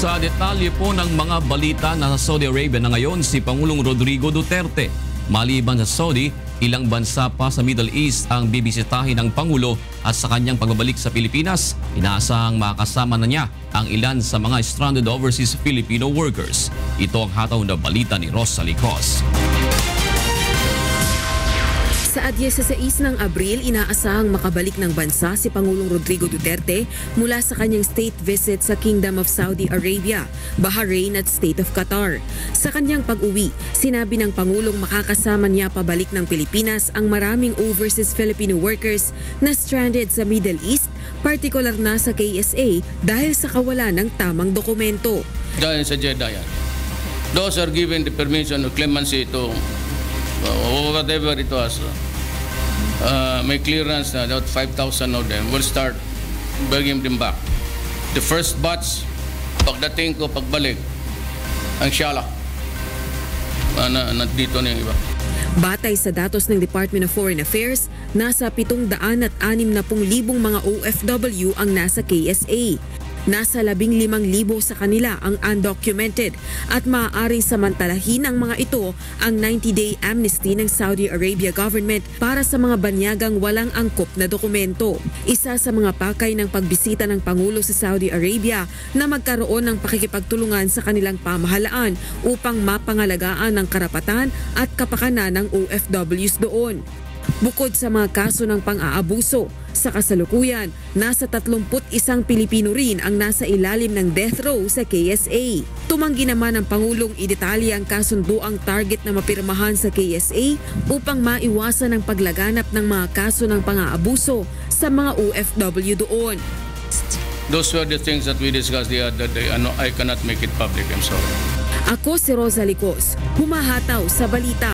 Sa detalye po ng mga balita, nasa Saudi Arabia na ngayon si Pangulong Rodrigo Duterte. Maliban sa Saudi, ilang bansa pa sa Middle East ang bibisitahin ng Pangulo at sa kanyang pagbabalik sa Pilipinas, inaasahang makasama na niya ang ilan sa mga stranded overseas Filipino workers. Ito ang hataw na balita ni Ross Salicos. Sa 16 ng Abril, inaasahang makabalik ng bansa si Pangulong Rodrigo Duterte mula sa kanyang state visit sa Kingdom of Saudi Arabia, Bahrain at State of Qatar. Sa kanyang pag-uwi, sinabi ng Pangulong makakasama niya pabalik ng Pilipinas ang maraming overseas Filipino workers na stranded sa Middle East, partikular na sa KSA dahil sa kawalan ng tamang dokumento. Dahil sa Jeddah yan. Those are given the permission of clemency to whatever it was. May clearance na about 5,000 of them will start bringing them back. The first batch, pagdating ko, pagbalik, ang siyala. Nandito na yung iba. Batay sa datos ng Department of Foreign Affairs, nasa 760,000 mga OFW ang nasa KSA. Nasa 15,000 sa kanila ang undocumented at maaaring samantalahin ng mga ito ang 90-day amnesty ng Saudi Arabia government para sa mga banyagang walang angkop na dokumento. Isa sa mga pakay ng pagbisita ng Pangulo sa Saudi Arabia na magkaroon ng pakikipagtulungan sa kanilang pamahalaan upang mapangalagaan ang karapatan at kapakanan ng OFWs doon. Bukod sa mga kaso ng pang-aabuso, sa kasalukuyan, nasa 31 Pilipino rin ang nasa ilalim ng death row sa KSA. Tumanggi naman ng Pangulong idetalye ang kasunduang target na mapirmahan sa KSA upang maiwasan ang paglaganap ng mga kaso ng pang-aabuso sa mga OFW doon. Those were the things that we discussed the other day. I cannot make it public, I'm sorry. Ako si Rosa Salicos, humahataw sa balita.